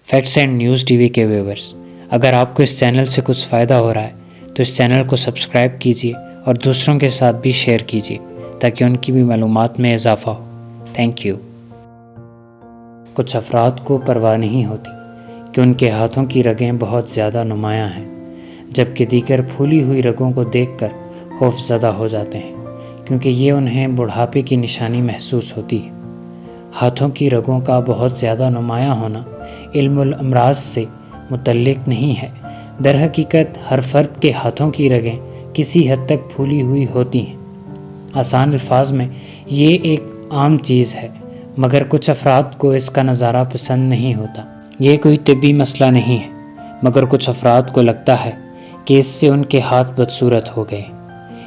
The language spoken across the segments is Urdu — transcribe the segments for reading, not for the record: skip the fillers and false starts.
Facts and news T V کے ویورز، اگر آپ کو اس چینل سے کچھ فائدہ ہو رہا ہے تو اس چینل کو سبسکرائب کیجیے اور دوسروں کے ساتھ بھی شیئر کیجیے تاکہ ان کی بھی معلومات میں اضافہ ہو۔ Thank you. کچھ افراد کو پرواہ نہیں ہوتی کہ ان کے ہاتھوں کی رگیں بہت زیادہ نمایاں ہیں، جبکہ دیگر پھولی ہوئی رگوں کو دیکھ کر خوف زدہ ہو جاتے ہیں کیونکہ یہ انہیں بڑھاپے کی نشانی محسوس ہوتی ہے۔ ہاتھوں کی رگوں کا بہت زیادہ نمایاں ہونا علم الامراض سے متعلق نہیں ہے۔ در حقیقت ہر فرد کے ہاتھوں کی رگیں کسی حد تک پھولی ہوئی ہوتی ہیں۔ آسان الفاظ میں یہ ایک عام چیز ہے، مگر کچھ افراد کو اس کا نظارہ پسند نہیں ہوتا۔ یہ کوئی طبی مسئلہ نہیں ہے، مگر کچھ افراد کو لگتا ہے کہ اس سے ان کے ہاتھ بدصورت ہو گئے۔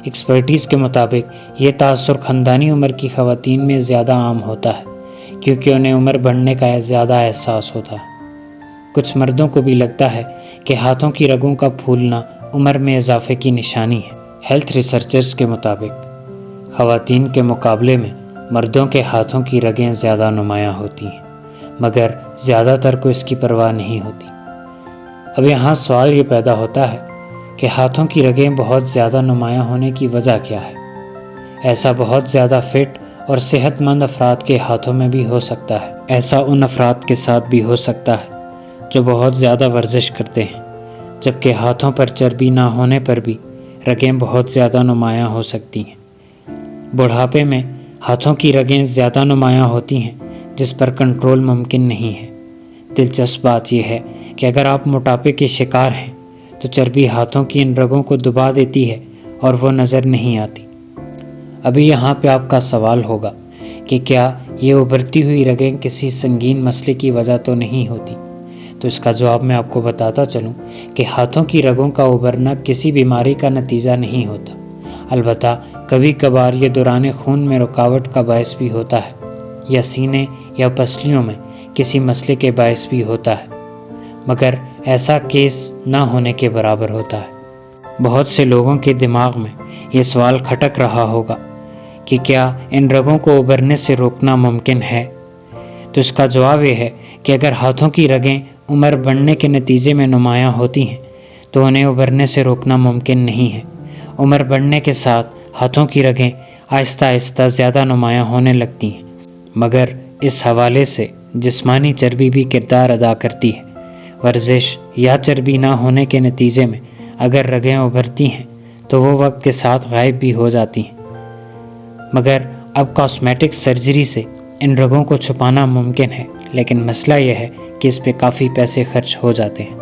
ایکسپرٹیز کے مطابق یہ تاثر خاندانی عمر کی خواتین میں زیادہ عام ہوتا ہے کیونکہ انہیں عمر بڑھنے کا زیادہ احساس ہوتا ہے۔ کچھ مردوں کو بھی لگتا ہے کہ ہاتھوں کی رگوں کا پھولنا عمر میں اضافے کی نشانی ہے۔ ہیلتھ ریسرچرز کے مطابق خواتین کے مقابلے میں مردوں کے ہاتھوں کی رگیں زیادہ نمایاں ہوتی ہیں، مگر زیادہ تر کو اس کی پرواہ نہیں ہوتی۔ اب یہاں سوال یہ پیدا ہوتا ہے کہ ہاتھوں کی رگیں بہت زیادہ نمایاں ہونے کی وجہ کیا ہے؟ ایسا بہت زیادہ فٹ اور صحت مند افراد کے ہاتھوں میں بھی ہو سکتا ہے۔ ایسا ان افراد کے ساتھ بھی ہو سکتا ہے جو بہت زیادہ ورزش کرتے ہیں، جبکہ ہاتھوں پر چربی نہ ہونے پر بھی رگیں بہت زیادہ نمایاں ہو سکتی ہیں۔ بڑھاپے میں ہاتھوں کی رگیں زیادہ نمایاں ہوتی ہیں جس پر کنٹرول ممکن نہیں ہے۔ دلچسپ بات یہ ہے کہ اگر آپ موٹاپے کے شکار ہیں تو چربی ہاتھوں کی ان رگوں کو دبا دیتی ہے اور وہ نظر نہیں آتی۔ ابھی یہاں پہ آپ کا سوال ہوگا کہ کیا یہ ابھرتی ہوئی رگیں کسی سنگین مسئلے کی وجہ تو نہیں ہوتی؟ تو اس کا جواب میں آپ کو بتاتا چلوں کہ ہاتھوں کی رگوں کا ابھرنا کسی بیماری کا نتیجہ نہیں ہوتا، البتہ کبھی کبھار یہ دوران خون میں رکاوٹ کا باعث بھی ہوتا ہے یا سینے یا پسلیوں میں کسی مسئلے کے باعث بھی ہوتا ہے، مگر ایسا کیس نہ ہونے کے برابر ہوتا ہے۔ بہت سے لوگوں کے دماغ میں یہ سوال کھٹک رہا ہوگا کہ کیا ان رگوں کو ابھرنے سے روکنا ممکن ہے؟ تو اس کا جواب یہ ہے کہ اگر ہاتھوں کی رگیں عمر بڑھنے کے نتیجے میں نمایاں ہوتی ہیں تو انہیں ابھرنے سے روکنا ممکن نہیں ہے۔ عمر بڑھنے کے ساتھ ہاتھوں کی رگیں آہستہ آہستہ زیادہ نمایاں ہونے لگتی ہیں، مگر اس حوالے سے جسمانی چربی بھی کردار ادا کرتی ہے۔ ورزش یا چربی نہ ہونے کے نتیجے میں اگر رگیں ابھرتی ہیں تو وہ وقت کے ساتھ غائب بھی ہو جاتی ہیں، مگر اب کاسمیٹک سرجری سے ان رگوں کو چھپانا ممکن ہے، لیکن مسئلہ یہ ہے کہ اس پہ کافی پیسے خرچ ہو جاتے ہیں۔